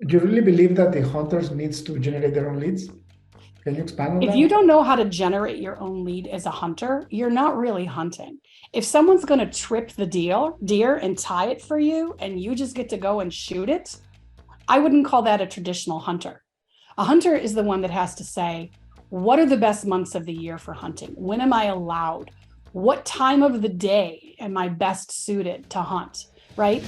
You really believe that the hunters needs to generate their own leads? Can you expand on If you that? don't know how to generate your own lead as a hunter, you're not really hunting. If someone's going to trip the deer and tie it for you and you just get to go and shoot it, I wouldn't call that a traditional hunter. A hunter is the one that has to say, what are the best months of the year for hunting? When am I allowed? What time of the day am I best suited to hunt, right?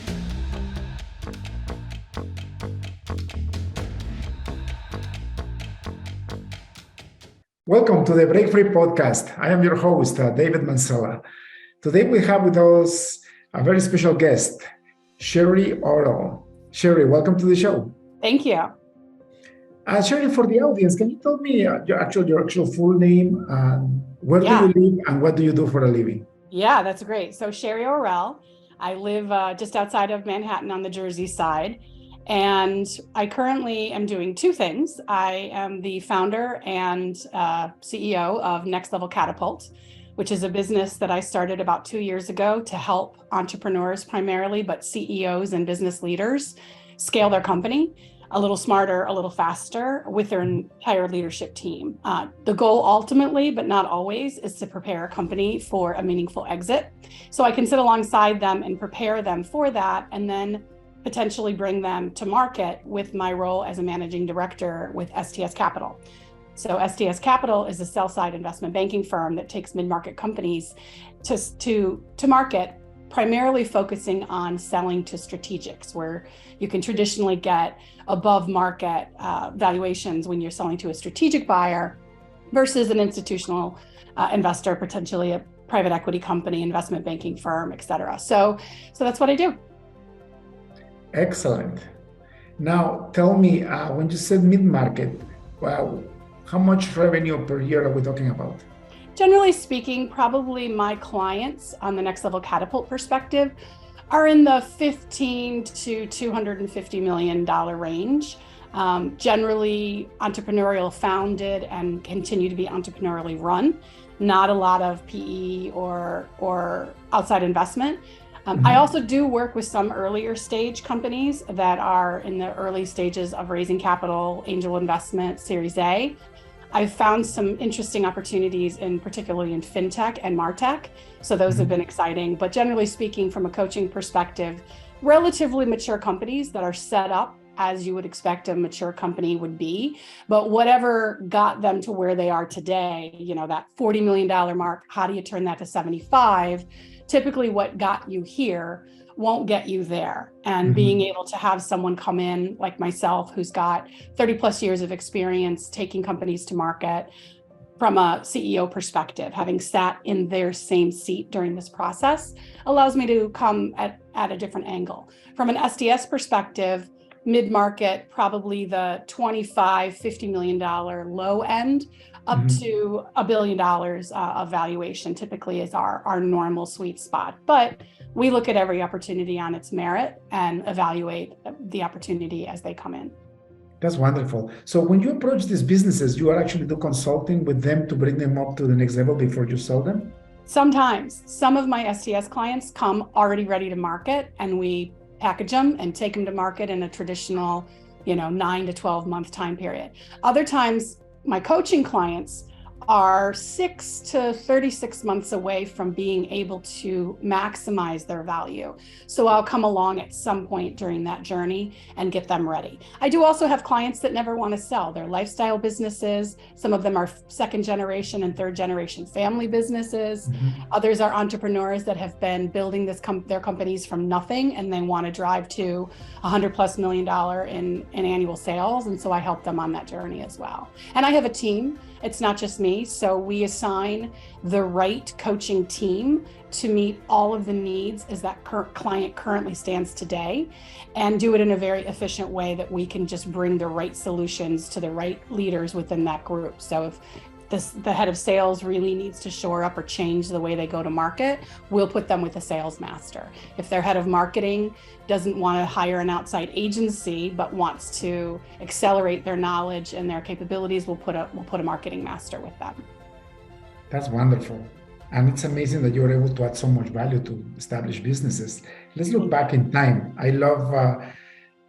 Welcome to the Break Free podcast. I am your host, David Mansella. Today we have with us a very special guest, Sherry Orel. Sherry, welcome to the show. Thank you. Sherry, for the audience, can you tell me your actual full name, where do you live, and what do you do for a living? Yeah, that's great. So Sherry Orel, I live just outside of Manhattan on the Jersey side. And I currently am doing two things. I am the founder and CEO of Next Level Catapult, which is a business that I started about 2 years ago to help entrepreneurs primarily, but CEOs and business leaders scale their company a little smarter, a little faster with their entire leadership team. The goal ultimately, but not always, is to prepare a company for a meaningful exit. So I can sit alongside them and prepare them for that, and then potentially bring them to market with my role as a managing director with STS Capital. So STS Capital is a sell-side investment banking firm that takes mid-market companies to market, primarily focusing on selling to strategics, where you can traditionally get above market valuations when you're selling to a strategic buyer versus an institutional investor, potentially a private equity company, investment banking firm, et cetera. So that's what I do. Excellent. Now, tell me, when you said mid-market, well, how much revenue per year are we talking about? Generally speaking, probably my clients on the Next Level Catapult perspective are in the $15 to $250 million range. Generally entrepreneurial founded and continue to be entrepreneurially run. Not a lot of PE or outside investment. I also do work with some earlier stage companies that are in the early stages of raising capital, angel investment, Series A. I've found some interesting opportunities particularly in fintech and martech. So those have been exciting. But generally speaking, from a coaching perspective, relatively mature companies that are set up as you would expect a mature company would be. But whatever got them to where they are today, that $40 million mark, how do you turn that to 75? Typically what got you here won't get you there. And being able to have someone come in like myself, who's got 30 plus years of experience taking companies to market from a CEO perspective, having sat in their same seat during this process, allows me to come at a different angle. From an STS perspective, mid-market, probably the $25-50 million low end, up to $1 billion of valuation typically is our normal sweet spot. But we look at every opportunity on its merit and evaluate the opportunity as they come in. That's wonderful. So when you approach these businesses, you are actually do consulting with them to bring them up to the next level before you sell them? Sometimes some of my STS clients come already ready to market, and we package them and take them to market in a traditional, 9 to 12 month time period. Other times, my coaching clients are 6 to 36 months away from being able to maximize their value. So I'll come along at some point during that journey and get them ready. I do also have clients that never want to sell. They're lifestyle businesses. Some of them are second generation and third generation family businesses. Others are entrepreneurs that have been building their companies from nothing, and they want to drive to $100+ million in annual sales. And so I help them on that journey as well. And I have a team. It's not just me. So we assign the right coaching team to meet all of the needs as that client currently stands today, and do it in a very efficient way that we can just bring the right solutions to the right leaders within that group. So if the head of sales really needs to shore up or change the way they go to market, we'll put them with a sales master. If their head of marketing doesn't want to hire an outside agency but wants to accelerate their knowledge and their capabilities, we'll put a marketing master with them. That's wonderful. And it's amazing that you're able to add so much value to established businesses. Let's look back in time. I love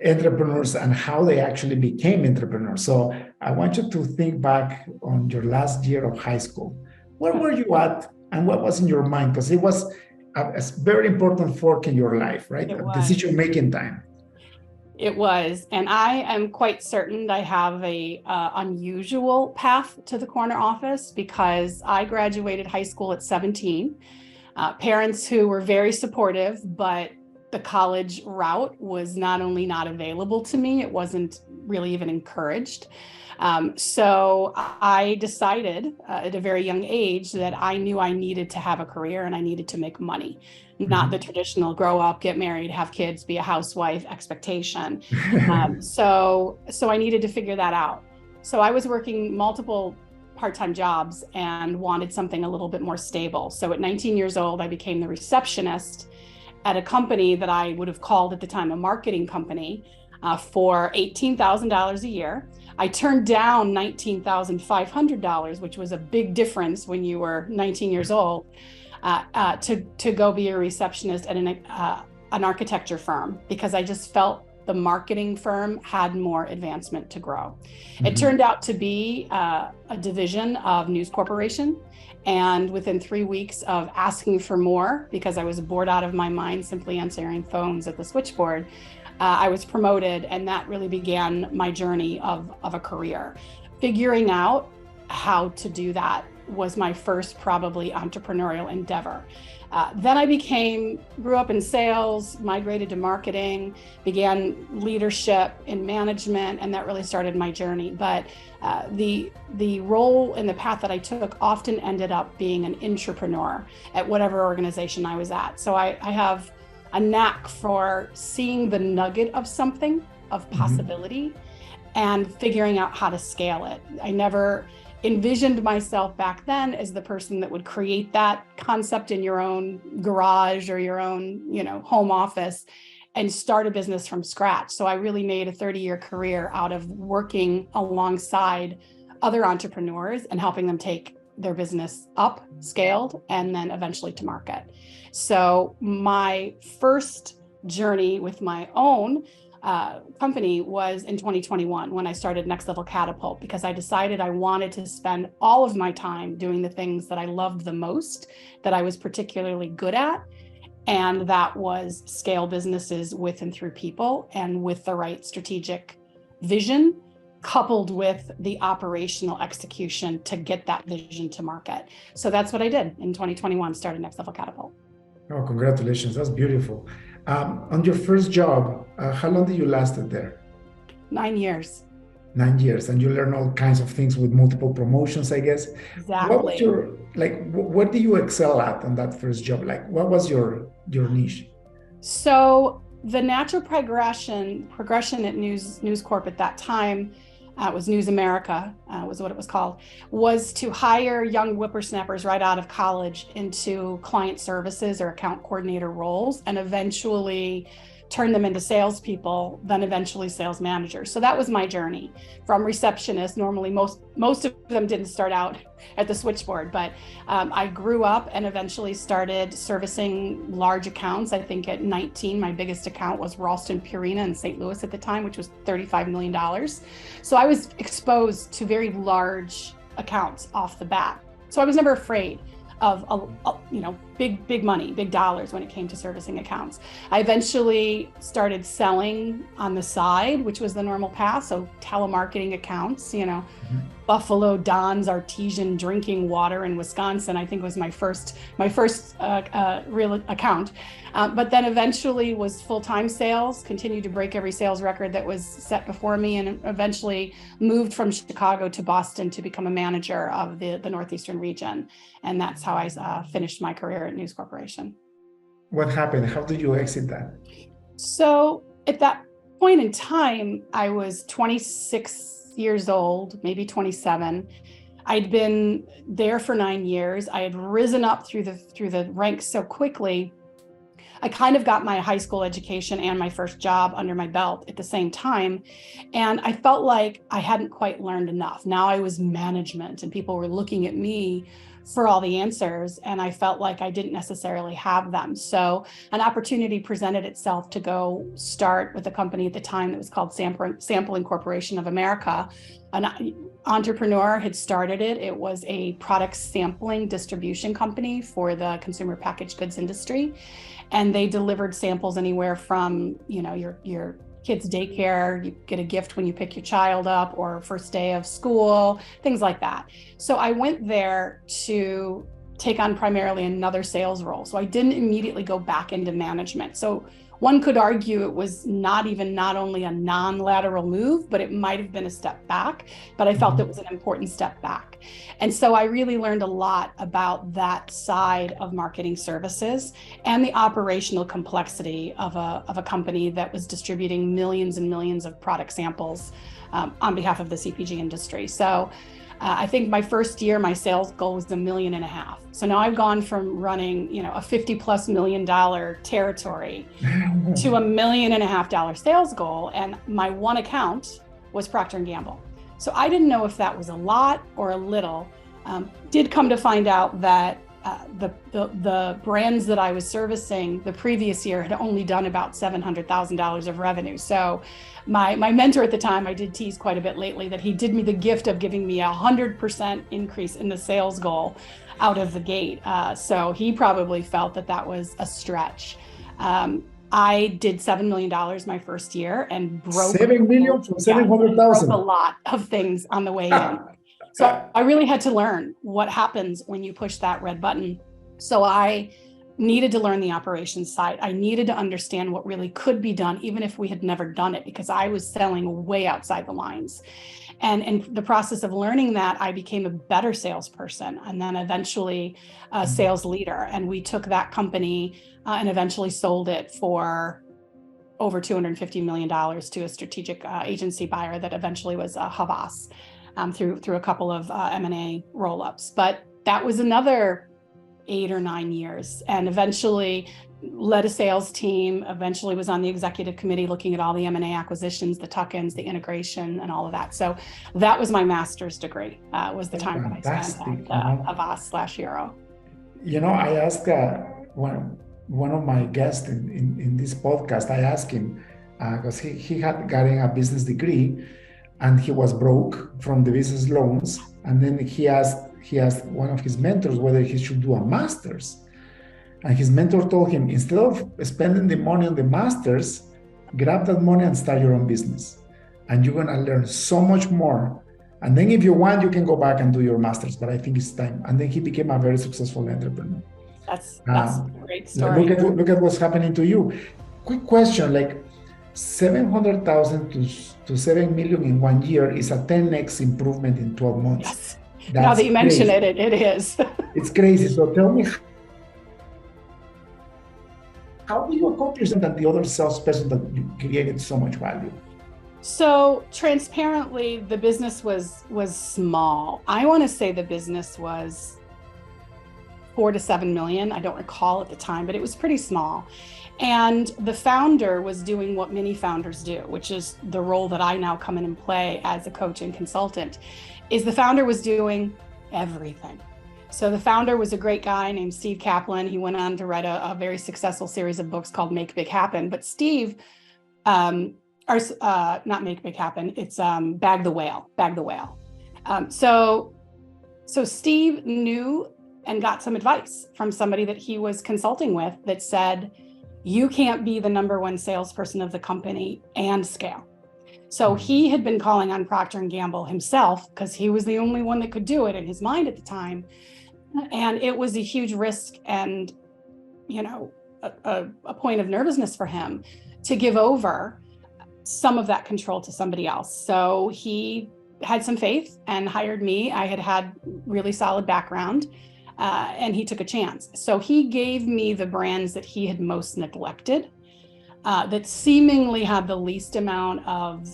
entrepreneurs and how they actually became entrepreneurs. So I want you to think back on your last year of high school. Where were you at and what was in your mind? Because it was a very important fork in your life, right? It A was. decision-making time. It was, and I am quite certain I have a unusual path to the corner office because I graduated high school at 17. Parents who were very supportive, but the college route was not only not available to me, it wasn't really even encouraged. So I decided at a very young age that I knew I needed to have a career and I needed to make money, not the traditional grow up, get married, have kids, be a housewife expectation. So I needed to figure that out. So I was working multiple part-time jobs and wanted something a little bit more stable. So at 19 years old, I became the receptionist at a company that I would have called at the time a marketing company for $18,000 a year. I turned down $19,500, which was a big difference when you were 19 years old, to go be a receptionist at an architecture firm because I just felt the marketing firm had more advancement to grow. It turned out to be a division of News Corporation. And within 3 weeks of asking for more, because I was bored out of my mind simply answering phones at the switchboard, I was promoted, and that really began my journey of a career. Figuring out how to do that was my first probably entrepreneurial endeavor. Then I grew up in sales, migrated to marketing, began leadership in management, and that really started my journey. But the role and the path that I took often ended up being an entrepreneur at whatever organization I was at. So I have a knack for seeing the nugget of something, of possibility, and figuring out how to scale it. I never envisioned myself back then as the person that would create that concept in your own garage or your own, home office and start a business from scratch. So I really made a 30-year career out of working alongside other entrepreneurs and helping them take their business up, scaled, and then eventually to market. So my first journey with my own company was in 2021 when I started Next Level Catapult, because I decided I wanted to spend all of my time doing the things that I loved the most, that I was particularly good at. And that was scale businesses with and through people and with the right strategic vision, coupled with the operational execution to get that vision to market. So that's what I did in 2021, started Next Level Catapult. Oh, congratulations. That's beautiful. On your first job, how long did you last there? 9 years. 9 years. And you learn all kinds of things with multiple promotions, I guess. Exactly. What was what do you excel at on that first job? Like, what was your niche? So the natural progression at News Corp at that time, was News America, was what it was called, was to hire young whippersnappers right out of college into client services or account coordinator roles, and eventually turn them into salespeople, then eventually sales managers. So that was my journey from receptionist. Normally, most of them didn't start out at the switchboard, but I grew up and eventually started servicing large accounts. I think at 19, my biggest account was Ralston Purina in St. Louis at the time, which was $35 million. So I was exposed to very large accounts off the bat. So I was never afraid of big money, big dollars when it came to servicing accounts. I eventually started selling on the side, which was the normal path. So telemarketing accounts, Buffalo Don's artesian drinking water in Wisconsin, I think was my first real account. But then eventually was full-time sales, continued to break every sales record that was set before me, and eventually moved from Chicago to Boston to become a manager of the Northeastern region. And that's how I finished my career at News Corporation. What happened? How did you exit that? So at that point in time, I was 26 years old, maybe 27. I'd been there for 9 years. I had risen up through the ranks so quickly. I kind of got my high school education and my first job under my belt at the same time. And I felt like I hadn't quite learned enough. Now I was management and people were looking at me for all the answers, and I felt like I didn't necessarily have them. So an opportunity presented itself to go start with a company at the time that was called Sampling Corporation of America. An entrepreneur had started it. It was a product sampling distribution company for the consumer packaged goods industry. And they delivered samples anywhere from, your kids' daycare, you get a gift when you pick your child up, or first day of school, things like that. So I went there to take on primarily another sales role. So I didn't immediately go back into management. So one could argue it was not only a non-lateral move, but it might have been a step back, but I felt it was an important step back. And so I really learned a lot about that side of marketing services and the operational complexity of a company that was distributing millions and millions of product samples on behalf of the CPG industry. So I think my first year, my sales goal was $1.5 million. So now I've gone from running, a $50+ million territory to $1.5 million sales goal. And my one account was Procter Gamble. So I didn't know if that was a lot or a little. Did come to find out that the brands that I was servicing the previous year had only done about $700,000 of revenue. So my mentor at the time, I did tease quite a bit lately that he did me the gift of giving me 100% increase in the sales goal out of the gate. So he probably felt that was a stretch. I did $7 million my first year and broke $7 million from 700,000. Broke a lot of things on the way in. So I really had to learn what happens when you push that red button. So I needed to learn the operations side. I needed to understand what really could be done, even if we had never done it, because I was selling way outside the lines. And in the process of learning that, I became a better salesperson and then eventually a sales leader. And we took that company and eventually sold it for over $250 million to a strategic agency buyer that eventually was Havas through a couple of M&A roll-ups. But that was another 8 or 9 years, and eventually led a sales team, eventually was on the executive committee looking at all the M&A acquisitions, the tuck-ins, the integration, and all of that. So that was my master's degree, was the time that I spent at Havas/Euro. I asked one of my guests in this podcast, I asked him, because he had gotten a business degree and he was broke from the business loans. And then he asked one of his mentors whether he should do a master's. And his mentor told him, instead of spending the money on the master's, grab that money and start your own business. And you're going to learn so much more. And then if you want, you can go back and do your master's, but I think it's time. And then he became a very successful entrepreneur. That's a great story. Look at what's happening to you. Quick question, like 700,000 to 7 million in 1 year is a 10x improvement in 12 months. Yes. Now that you mention it is. It's crazy. So tell me, how do you accomplish that the other salesperson that you created so much value? So transparently, the business was small. I want to say the business was 4 to 7 million. I don't recall at the time, but it was pretty small. And the founder was doing what many founders do, which is the role that I now come in and play as a coach and consultant, is the founder was doing everything. So the founder was a great guy named Steve Kaplan. He went on to write a very successful series of books called Make Big Happen. But Steve, not Make Big Happen, it's Bag the Whale. So Steve knew and got some advice from somebody that he was consulting with that said, you can't be the number one salesperson of the company and scale. So he had been calling on Procter Gamble himself because he was the only one that could do it in his mind at the time. And it was a huge risk and, a point of nervousness for him to give over some of that control to somebody else. So he had some faith and hired me. I had really solid background. And he took a chance. So he gave me the brands that he had most neglected, that seemingly had the least amount of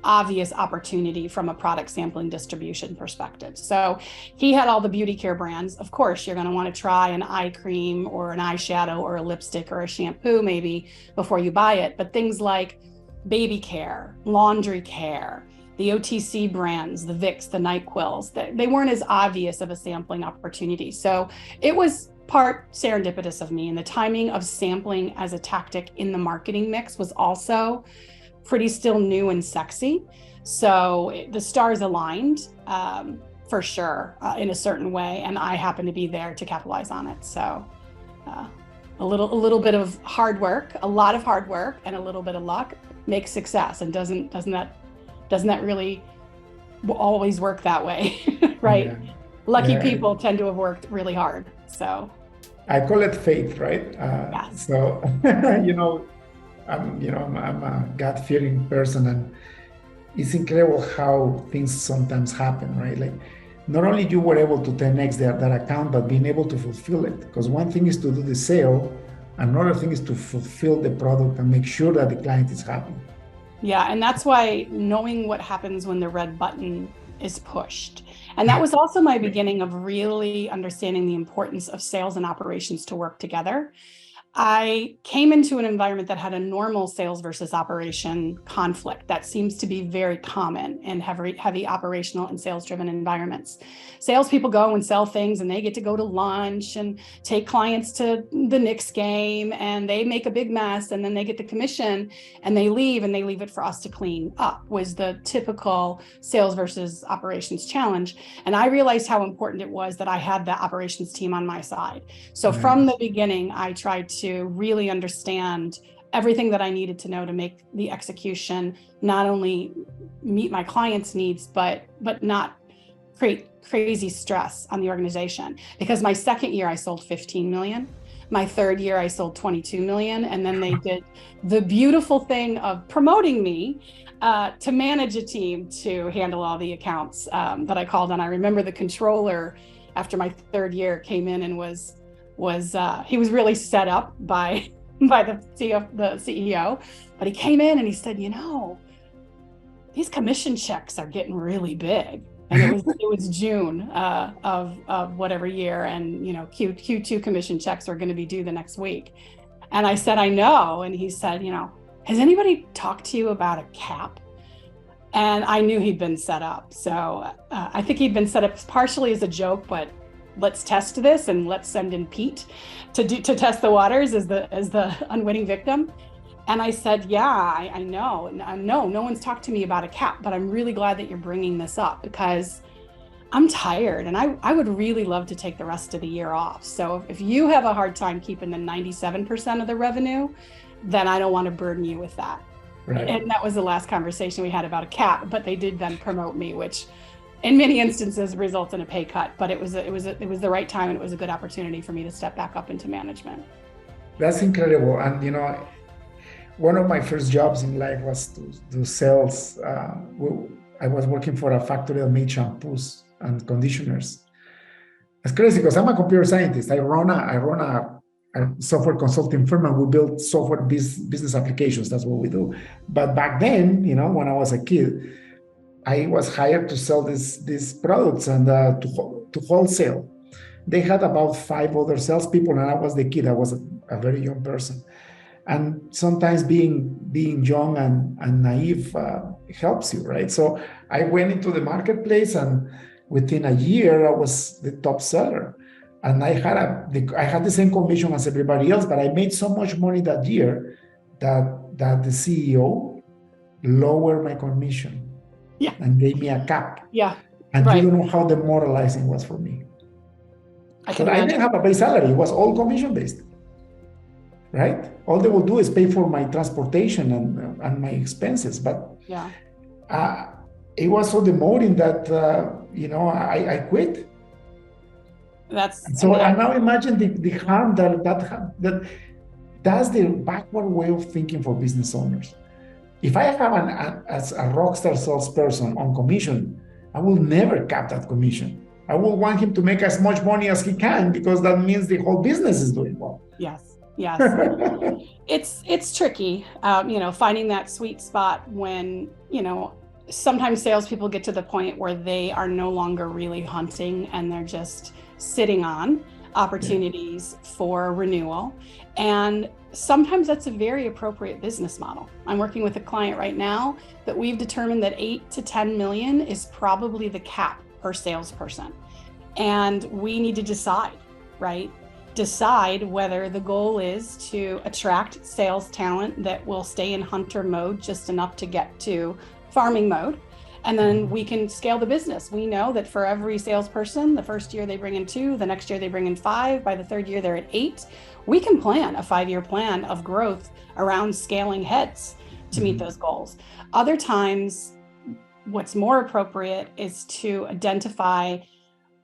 obvious opportunity from a product sampling distribution perspective. So he had all the beauty care brands. Of course, you're going to want to try an eye cream or an eyeshadow or a lipstick or a shampoo maybe before you buy it. But things like baby care, laundry care, the OTC brands, the Vicks, the NyQuils, they weren't as obvious of a sampling opportunity. So it was part serendipitous of me, and the timing of sampling as a tactic in the marketing mix was also pretty still new and sexy. So the stars aligned for sure in a certain way, and I happen to be there to capitalize on it. So a little bit of hard work, a lot of hard work, and a little bit of luck makes success. And doesn't that really always work that way, right? Yeah. Lucky people tend to have worked really hard. So I call it faith, right? Yes. So I'm a God-fearing person, and it's incredible how things sometimes happen, right? Like, not only you were able to 10x that account, but being able to fulfill it. Because one thing is to do the sale, another thing is to fulfill the product and make sure that the client is happy. Yeah, and that's why knowing what happens when the red button is pushed. And that was also my beginning of really understanding the importance of sales and operations to work together. I came into an environment that had a normal sales versus operation conflict that seems to be very common in heavy operational and sales-driven environments. Salespeople go and sell things, and they get to go to lunch and take clients to the Knicks game, and they make a big mess, and then they get the commission, and they leave it for us to clean up, was the typical sales versus operations challenge. And I realized how important it was that I had the operations team on my side. So from the beginning, I tried to really understand everything that I needed to know to make the execution not only meet my clients' needs, but not create crazy stress on the organization. Because my second year I sold 15 million. My third year I sold 22 million. And then they did the beautiful thing of promoting me to manage a team to handle all the accounts that I called on. I remember the controller after my third year came in and he was really set up by the CEO, but he came in and he said, these commission checks are getting really big. And it was June of whatever year, and Q2 commission checks are going to be due the next week. And I said, I know. And he said, has anybody talked to you about a cap? And I knew he'd been set up. So I think he'd been set up partially as a joke, but let's test this and let's send in Pete to test the waters as the unwitting victim. And I said, yeah, I know. No one's talked to me about a cap, but I'm really glad that you're bringing this up because I'm tired and I would really love to take the rest of the year off. So if you have a hard time keeping the 97% of the revenue, then I don't want to burden you with that. Right. And that was the last conversation we had about a cap, but they did then promote me, which in many instances results in a pay cut, but it was the right time, and it was a good opportunity for me to step back up into management. That's incredible. And one of my first jobs in life was to do sales. I was working for a factory that made shampoos and conditioners. It's crazy because I'm a computer scientist. I run a software consulting firm, and we build software business applications. That's what we do. But back then, when I was a kid, I was hired to sell these products and to wholesale. They had about 5 other salespeople, and I was the kid. I was a very young person. And sometimes being young and naive helps you, right? So I went into the marketplace, and within a year, I was the top seller. And I had the same commission as everybody else, but I made so much money that year that the CEO lowered my commission. Yeah. And gave me a cap. Yeah. And right. You don't know how demoralizing it was for me. I didn't have a base salary. It was all commission based. Right? All they will do is pay for my transportation and my expenses. But yeah, it was so demoting that I quit. I now imagine the harm that's the backward way of thinking for business owners. If I have as a rockstar salesperson on commission, I will never cap that commission. I will want him to make as much money as he can, because that means the whole business is doing well. Yes. It's tricky, finding that sweet spot when, sometimes salespeople get to the point where they are no longer really hunting and they're just sitting on. opportunities for renewal. And sometimes that's a very appropriate business model. I'm working with a client right now that we've determined that 8 to 10 million is probably the cap per salesperson. And we need to decide, right? Decide whether the goal is to attract sales talent that will stay in hunter mode just enough to get to farming mode. And then we can scale the business. We know that for every salesperson, the first year they bring in 2, the next year they bring in 5, by the third year they're at 8. We can plan a 5-year plan of growth around scaling heads to meet those goals. Other times, what's more appropriate is to identify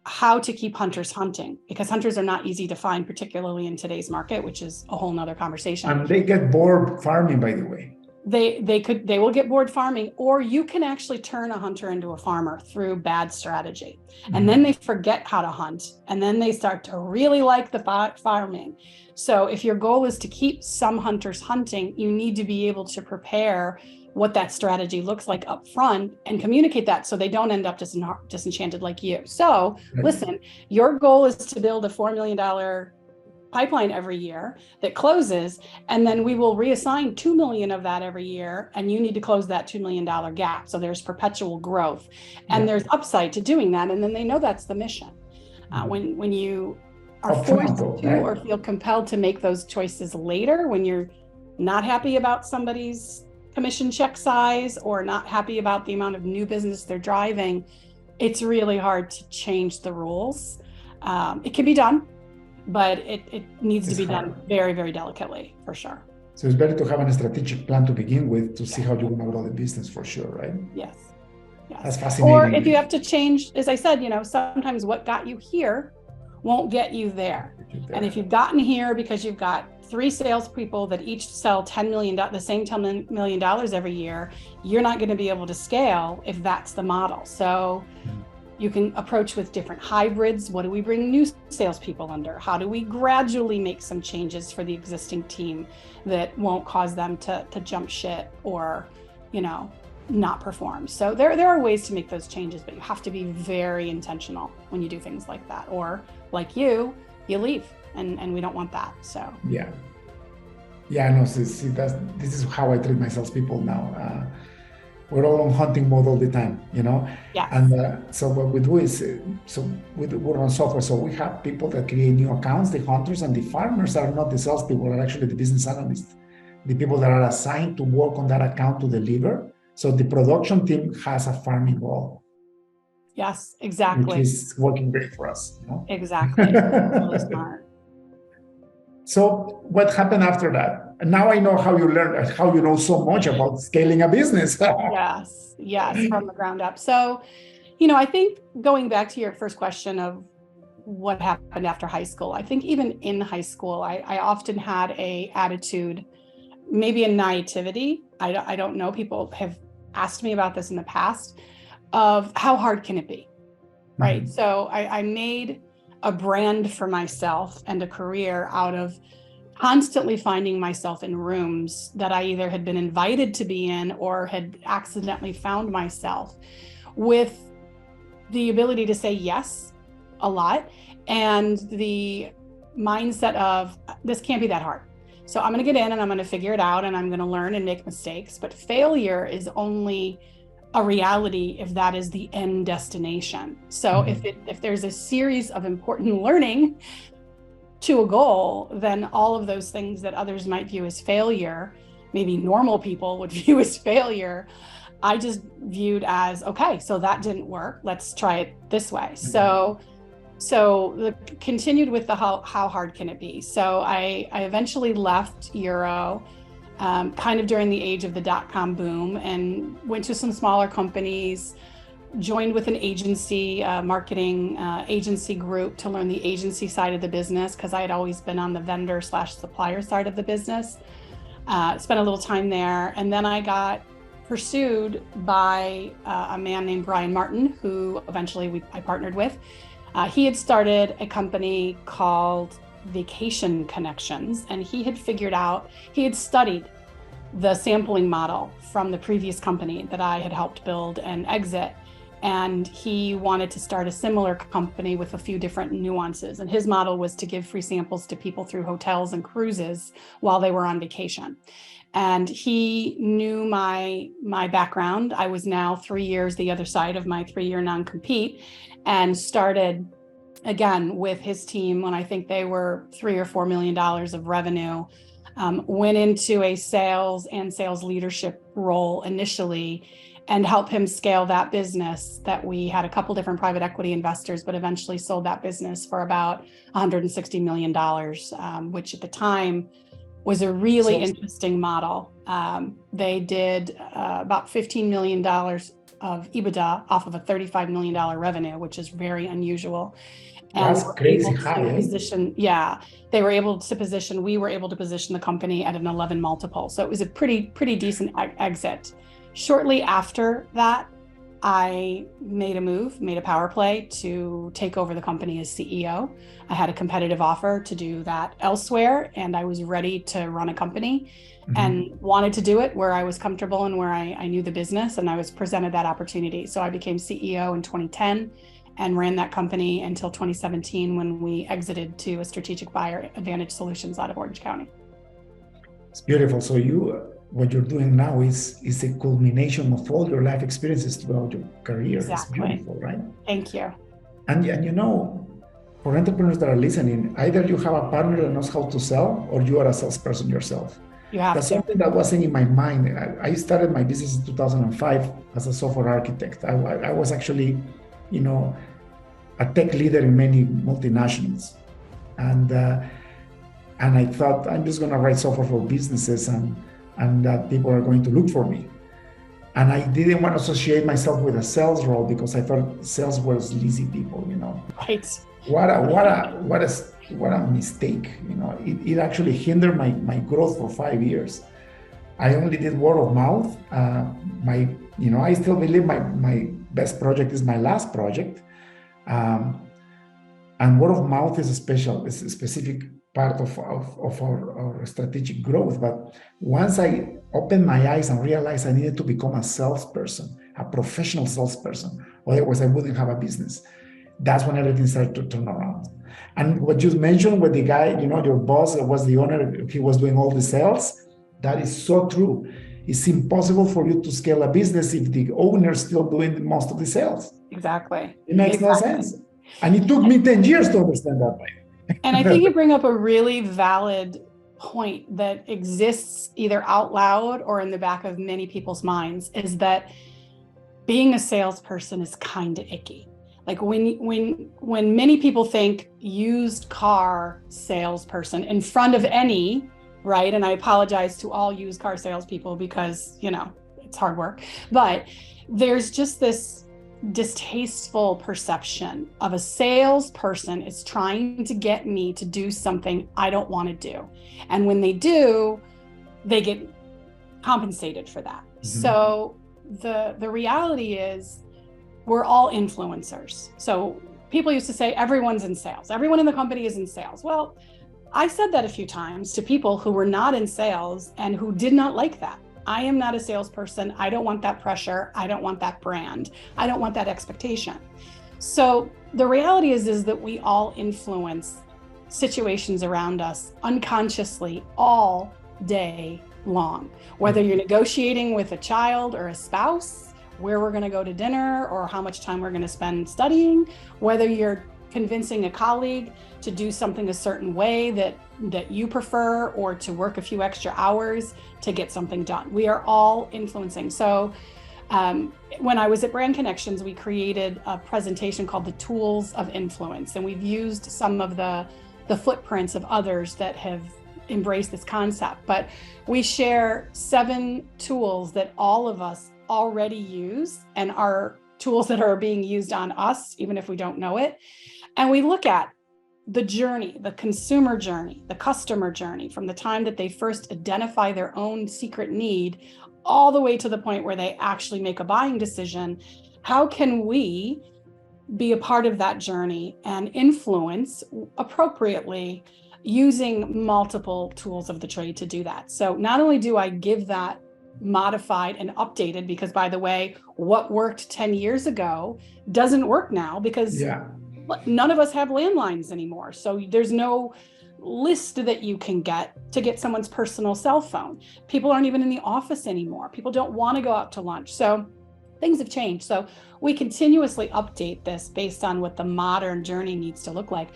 how to keep hunters hunting, because hunters are not easy to find, particularly in today's market, which is a whole nother conversation. And they get bored farming, by the way. They will get bored farming, or you can actually turn a hunter into a farmer through bad strategy. And then they forget how to hunt, and then they start to really like the farming. So if your goal is to keep some hunters hunting, you need to be able to prepare what that strategy looks like up front and communicate that so they don't end up disenchanted like you. So listen, your goal is to build a $4 million pipeline every year that closes, and then we will reassign 2 million of that every year, and you need to close that $2 million gap. So there's perpetual growth, and there's upside to doing that, and then they know that's the mission. When you are forced to or feel compelled to make those choices later, when you're not happy about somebody's commission check size or not happy about the amount of new business they're driving, it's really hard to change the rules. It can be done, but it needs to be done very, very delicately, for sure. So it's better to have a strategic plan to begin with to see how you're going to grow the business, for sure, right? Yes. That's fascinating. Or if you have to change, as I said, sometimes what got you here won't get you there. And if you've gotten here because you've got 3 salespeople that each sell $10 million, the same $10 million every year, you're not going to be able to scale if that's the model. So you can approach with different hybrids. What do we bring new salespeople under? How do we gradually make some changes for the existing team that won't cause them to jump shit or, not perform? So there are ways to make those changes, but you have to be very intentional when you do things like that. Or like you leave, and we don't want that. So see, this is how I treat my salespeople now. We're all on hunting mode all the time, Yes. And so what we do is, we're on software. So we have people that create new accounts. The hunters and the farmers are not the salespeople, are actually the business analysts, the people that are assigned to work on that account to deliver. So the production team has a farming role. Yes, exactly. Which is working great for us. Exactly. Really smart. So what happened after that? And now I know how you learned, how you know so much about scaling a business. Yes, from the ground up. So, I think going back to your first question of what happened after high school, I think even in high school, I often had a attitude, maybe a naivety. I don't know. People have asked me about this in the past, of how hard can it be, right? So I made a brand for myself and a career out of constantly finding myself in rooms that I either had been invited to be in or had accidentally found myself, with the ability to say yes a lot and the mindset of, this can't be that hard. So I'm going to get in and I'm going to figure it out and I'm going to learn and make mistakes. But failure is only a reality if that is the end destination. So if there's a series of important learning to a goal, then all of those things that others might view as failure, maybe normal people would view as failure, I just viewed as, okay, so that didn't work. Let's try it this way. So continued with the how hard can it be? So I eventually left Euro, kind of during the age of the dot-com boom, and went to some smaller companies, joined with an agency, marketing agency group to learn the agency side of the business, because I had always been on the vendor/supplier side of the business. Spent a little time there, and then I got pursued by a man named Brian Martin, who eventually I partnered with. He had started a company called Vacation Connections, and he had studied the sampling model from the previous company that I had helped build and exit. and he wanted to start a similar company with a few different nuances. And his model was to give free samples to people through hotels and cruises while they were on vacation. And he knew my background. I was now 3 years the other side of my 3-year non-compete, and started again with his team when I think they were $3 or $4 million of revenue. Went into a sales and sales leadership role initially, and help him scale that business. That we had a couple different private equity investors, but eventually sold that business for about $160 million, which at the time was a really interesting model. They did about $15 million of EBITDA off of a $35 million revenue, which is very unusual. And that's crazy high. They were able to position, we were able to position the company at an 11 multiple. So it was a pretty decent exit. Shortly after that, I made a power play to take over the company as CEO. I had a competitive offer to do that elsewhere, and I was ready to run a company and wanted to do it where I was comfortable and where I knew the business, and I was presented that opportunity. So I became CEO in 2010 and ran that company until 2017, when we exited to a strategic buyer, Advantage Solutions, out of Orange County. It's beautiful. So what you're doing now is a culmination of all your life experiences throughout your career. Exactly. It's beautiful, right? Thank you. And for entrepreneurs that are listening, either you have a partner that knows how to sell, or you are a salesperson yourself. That's something that wasn't in my mind. I started my business in 2005 as a software architect. I was actually, a tech leader in many multinationals. And I thought, I'm just going to write software for businesses, and that people are going to look for me. And I didn't want to associate myself with a sales role, because I thought sales was lazy people, Right. What a mistake. It actually hindered my growth for 5 years. I only did word of mouth. I still believe my best project is my last project. And word of mouth is a specific part of our strategic growth. But once I opened my eyes and realized I needed to become a salesperson, a professional salesperson, otherwise I wouldn't have a business, that's when everything started to turn around. And what you mentioned with the guy, your boss was the owner, he was doing all the sales. That is so true. It's impossible for you to scale a business if the owner is still doing most of the sales. Exactly. It makes no sense. And it took me 10 years to understand that. And I think you bring up a really valid point that exists either out loud or in the back of many people's minds, is that being a salesperson is kind of icky. Like when many people think used car salesperson in front of any, right? And I apologize to all used car salespeople, because, it's hard work, but there's just this distasteful perception of a salesperson is trying to get me to do something I don't want to do. And when they do, they get compensated for that. So the reality is, we're all influencers. So people used to say everyone's in sales. Everyone in the company is in sales. Well, I said that a few times to people who were not in sales and who did not like that. I am not a salesperson. I don't want that pressure. I don't want that brand. I don't want that expectation. So the reality is that we all influence situations around us unconsciously all day long. Whether you're negotiating with a child or a spouse, where we're going to go to dinner or how much time we're going to spend studying, whether you're convincing a colleague to do something a certain way that you prefer, or to work a few extra hours to get something done. We are all influencing. So when I was at Brand Connections, we created a presentation called The Tools of Influence. And we've used some of the footprints of others that have embraced this concept. But we share 7 tools that all of us already use, and are tools that are being used on us, even if we don't know it. And we look at the journey, the consumer journey, the customer journey, from the time that they first identify their own secret need, all the way to the point where they actually make a buying decision. How can we be a part of that journey and influence appropriately, using multiple tools of the trade to do that? So not only do I give that modified and updated, because by the way, what worked 10 years ago doesn't work now, because none of us have landlines anymore. So there's no list that you can get to get someone's personal cell phone. People aren't even in the office anymore. People don't want to go out to lunch. So things have changed. So we continuously update this based on what the modern journey needs to look like.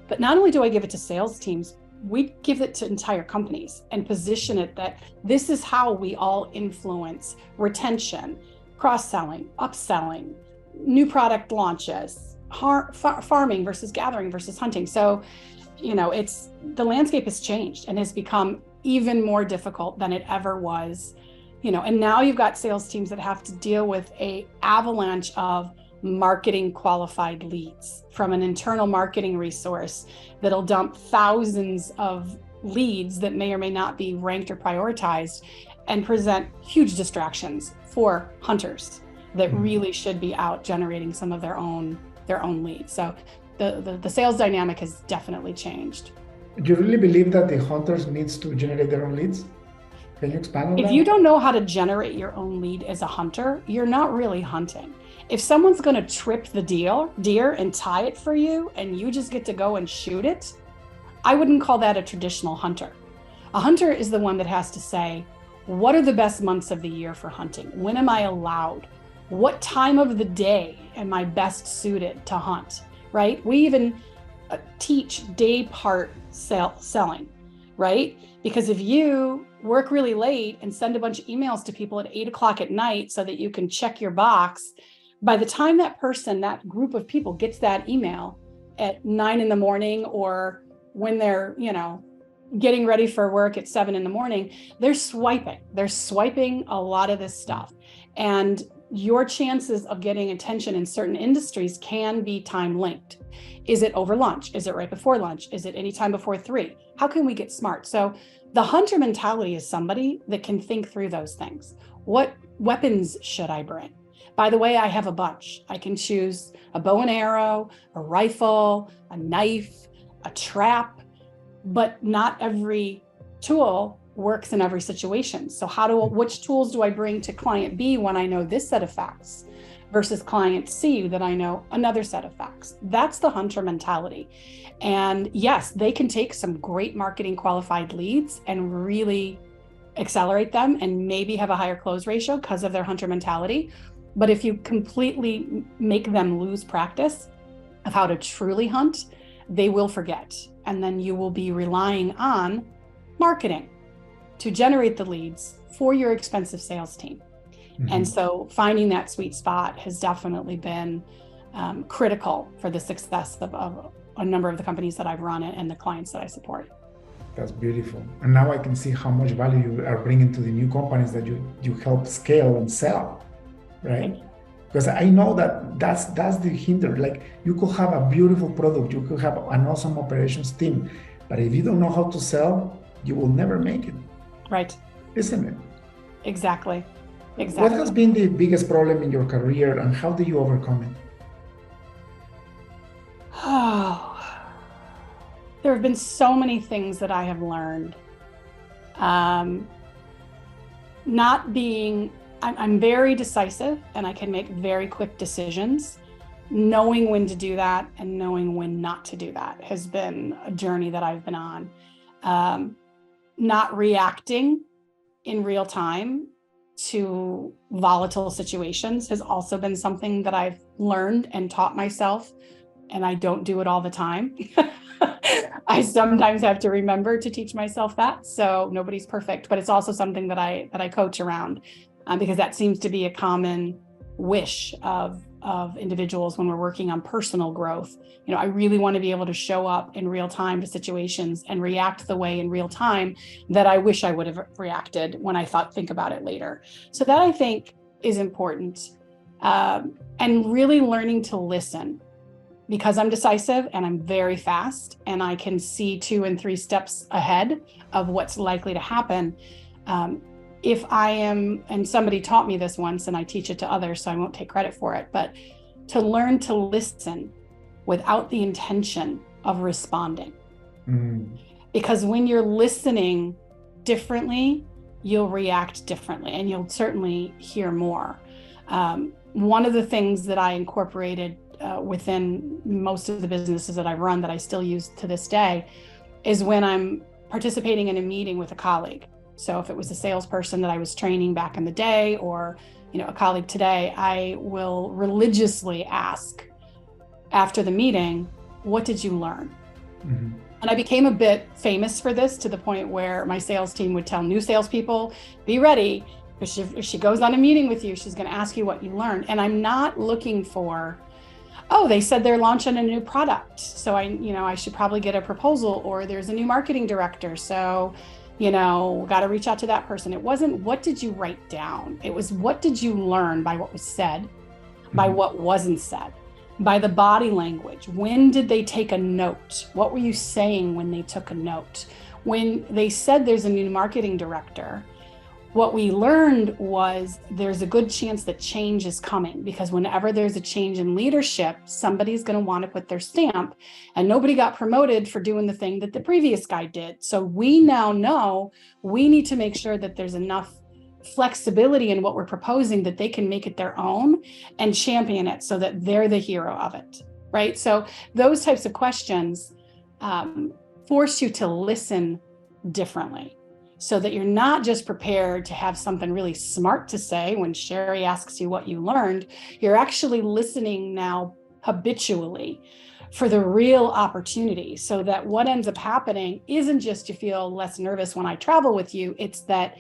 But not only do I give it to sales teams, we give it to entire companies and position it that this is how we all influence retention, cross-selling, upselling, new product launches, farming versus gathering versus hunting. So, it's the landscape has changed and has become even more difficult than it ever was, and now you've got sales teams that have to deal with an avalanche of marketing qualified leads from an internal marketing resource that'll dump thousands of leads that may or may not be ranked or prioritized and present huge distractions for hunters that really should be out generating some of their own leads. So the sales dynamic has definitely changed. Do you really believe that the hunters needs to generate their own leads? Can you expand on that? If you don't know how to generate your own lead as a hunter, you're not really hunting. If someone's going to trip the deer and tie it for you and you just get to go and shoot it, I wouldn't call that a traditional hunter. A hunter is the one that has to say, what are the best months of the year for hunting? When am I allowed? What time of the day am I best suited to hunt, right? We even teach day part selling, right? Because if you work really late and send a bunch of emails to people at 8 o'clock at night so that you can check your box, by the time that group of people gets that email at 9 in the morning, or when they're, getting ready for work at 7 in the morning, they're swiping a lot of this stuff. And your chances of getting attention in certain industries can be time linked. Is it over lunch? Is it right before lunch? Is it any time before 3? How can we get smart? So the hunter mentality is somebody that can think through those things. What weapons should I bring? By the way, I have a bunch. I can choose a bow and arrow, a rifle, a knife, a trap, but not every tool works in every situation. So which tools do I bring to client B when I know this set of facts versus client C that I know another set of facts? That's the hunter mentality. And yes, they can take some great marketing qualified leads and really accelerate them and maybe have a higher close ratio because of their hunter mentality. But if you completely make them lose practice of how to truly hunt, they will forget. And then you will be relying on marketing to generate the leads for your expensive sales team. Mm-hmm. And so finding that sweet spot has definitely been critical for the success of a number of the companies that I've run and the clients that I support. That's beautiful. And now I can see how much value you are bringing to the new companies that you help scale and sell, right? Because I know that's the hinder. Like, you could have a beautiful product, you could have an awesome operations team, but if you don't know how to sell, you will never make it. Right. Isn't it? Exactly. What has been the biggest problem in your career and how do you overcome it? Oh, there have been so many things that I have learned. I'm very decisive and I can make very quick decisions. Knowing when to do that and knowing when not to do that has been a journey that I've been on. Not reacting in real time to volatile situations has also been something that I've learned and taught myself, and I don't do it all the time. I sometimes have to remember to teach myself that. So nobody's perfect, but it's also something that I coach around because that seems to be a common wish of individuals when we're working on personal growth. I really want to be able to show up in real time to situations and react the way in real time that I wish I would have reacted when I think about it later. So that I think is important. And really learning to listen, because I'm decisive and I'm very fast and I can see 2 and 3 steps ahead of what's likely to happen. If I am, and somebody taught me this once and I teach it to others, so I won't take credit for it, but to learn to listen without the intention of responding. Because when you're listening differently, you'll react differently and you'll certainly hear more. One of the things that I incorporated within most of the businesses that I've run that I still use to this day is when I'm participating in a meeting with a colleague. So if it was a salesperson that I was training back in the day, or a colleague today, I will religiously ask after the meeting, what did you learn? Mm-hmm. And I became a bit famous for this, to the point where my sales team would tell new salespeople, be ready, because if she goes on a meeting with you, she's going to ask you what you learned. And I'm not looking for, oh, they said they're launching a new product, so I should probably get a proposal, or there's a new marketing director, so got to reach out to that person. It wasn't what did you write down? It was what did you learn by what was said, by what wasn't said, by the body language. When did they take a note? What were you saying when they took a note? When they said there's a new marketing director, what we learned was there's a good chance that change is coming, because whenever there's a change in leadership, somebody's going to want to put their stamp, and nobody got promoted for doing the thing that the previous guy did. So we now know we need to make sure that there's enough flexibility in what we're proposing that they can make it their own and champion it so that they're the hero of it, right? So those types of questions force you to listen differently, so that you're not just prepared to have something really smart to say when Sherry asks you what you learned. You're actually listening now habitually for the real opportunity, so that what ends up happening isn't just you feel less nervous when I travel with you, it's that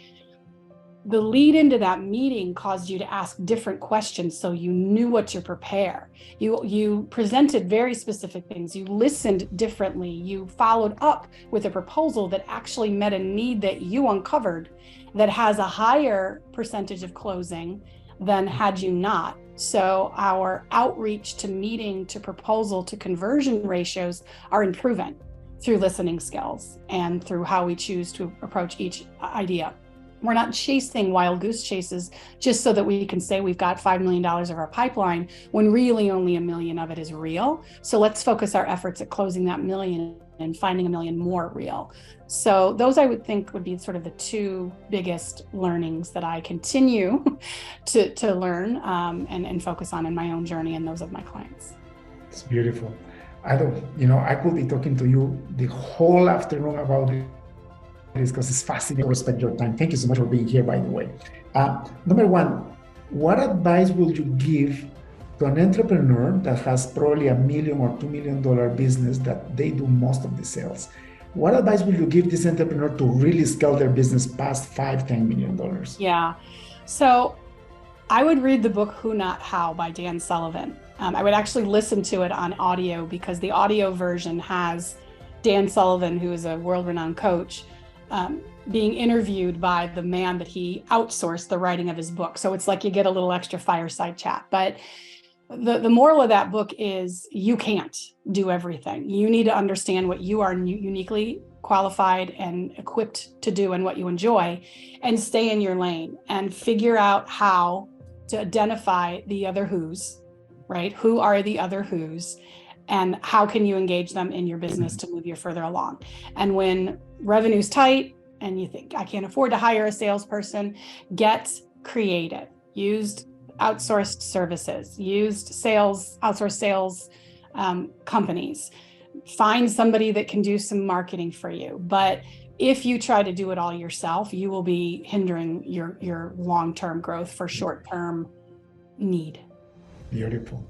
the lead into that meeting caused you to ask different questions, so you knew what to prepare. You presented very specific things. You listened differently. You followed up with a proposal that actually met a need that you uncovered, that has a higher percentage of closing than had you not. So our outreach to meeting, to proposal, to conversion ratios are improving through listening skills and through how we choose to approach each idea. We're not chasing wild goose chases just so that we can say we've got $5 million of our pipeline, when really only $1 million of it is real. So let's focus our efforts at closing that $1 million and finding $1 million more real. So those, I would think, would be sort of the two biggest learnings that I continue to learn and focus on in my own journey and those of my clients. It's beautiful. I could be talking to you the whole afternoon about this, because it's fascinating to spend your time. Thank you so much for being here, by the way. Number one, what advice would you give to an entrepreneur that has probably $1 million or $2 million business that they do most of the sales? What advice would you give this entrepreneur to really scale their business past $5-10 million? Yeah. So I would read the book Who Not How by Dan Sullivan. I would actually listen to it on audio, because the audio version has Dan Sullivan, who is a world-renowned coach, being interviewed by the man that he outsourced the writing of his book. So it's like you get a little extra fireside chat. But the moral of that book is you can't do everything. You need to understand what you are uniquely qualified and equipped to do and what you enjoy, and stay in your lane and figure out how to identify the other who's, right? Who are the other who's, and how can you engage them in your business to move you further along? And when revenue's tight and you think, I can't afford to hire a salesperson, get creative. Used outsourced services, outsourced sales companies. Find somebody that can do some marketing for you. But if you try to do it all yourself, you will be hindering your long-term growth for short-term need. Beautiful.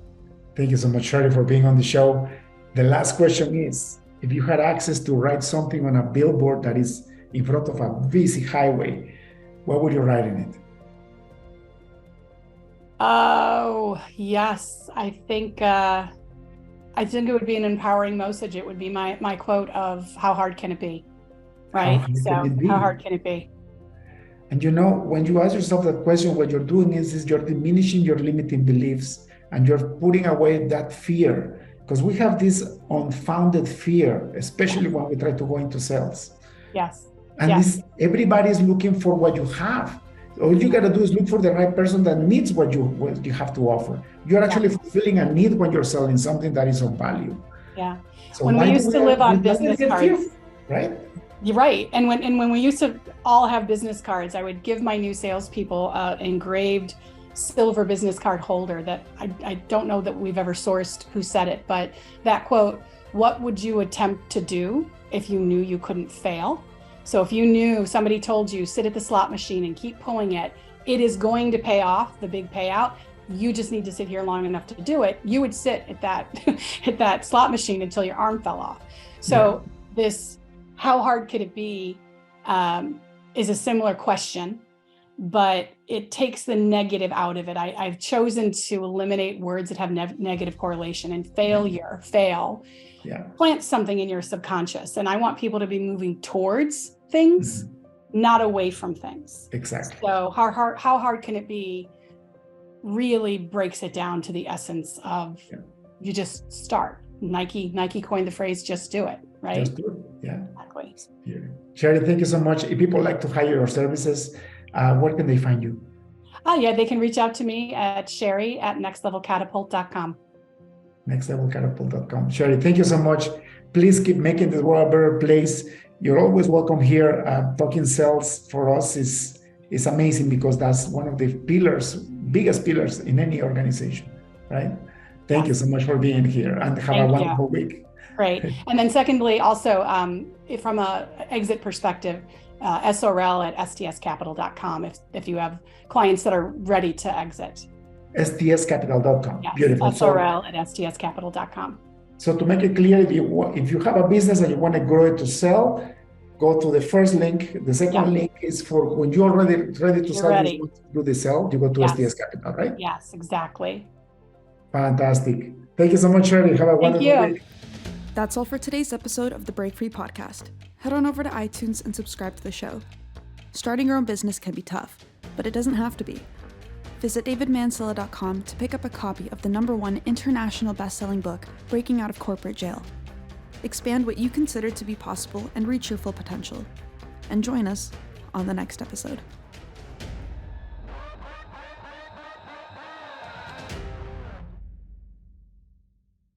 Thank you so much, Sherry, for being on the show. The last question is, if you had access to write something on a billboard that is in front of a busy highway, what would you write in it? Oh, yes. I think it would be an empowering message. It would be my quote of how hard can it be, right? How hard can it be? And when you ask yourself that question, what you're doing is you're diminishing your limiting beliefs, and you're putting away that fear, because we have this unfounded fear, especially when we try to go into sales. Yes. And everybody's looking for what you have. All you got to do is look for the right person that needs what you have to offer. You're actually fulfilling a need when you're selling something that is of value. Yeah. So when we used to live on business cards, right? You're right. And when we used to all have business cards. I would give my new salespeople an engraved silver business card holder that I don't know that we've ever sourced who said it, but that quote, what would you attempt to do if you knew you couldn't fail? So if you knew somebody told you, sit at the slot machine and keep pulling it, it is going to pay off, the big payout. You just need to sit here long enough to do it. You would sit at that slot machine until your arm fell off. So this, how hard could it be, is a similar question, but it takes the negative out of it. I've chosen to eliminate words that have negative correlation, and failure, fail, plant something in your subconscious. And I want people to be moving towards things, not away from things. Exactly. So how hard can it be really breaks it down to the essence of you just start. Nike coined the phrase, just do it, right? Just do it. Yeah. Exactly. Sherry, thank you so much. If people like to hire your services, where can they find you? They can reach out to me at Sherry at nextlevelcatapult.com. Nextlevelcatapult.com. Sherry, thank you so much. Please keep making this world a better place. You're always welcome here. Talking sales for us is amazing, because that's one of the biggest pillars in any organization, right? Thank you so much for being here, and have a wonderful week. Great. And then secondly, also from a exit perspective, S5.E3 at stscapital.com if you have clients that are ready to exit. stscapital.com. Yes, Beautiful. S5.E3 at stscapital.com. So to make it clear, if you have a business and you want to grow it to sell, go to the first link. The second link is for when you're ready to sell, you want to do the sell, you go to STS Capital, right? Yes, exactly. Fantastic. Thank you so much, Sherry. Have a wonderful week. That's all for today's episode of the Break Free Podcast. Head on over to iTunes and subscribe to the show. Starting your own business can be tough, but it doesn't have to be. Visit davidmansilla.com to pick up a copy of the #1 international best-selling book, Breaking Out of Corporate Jail. Expand what you consider to be possible and reach your full potential. And join us on the next episode.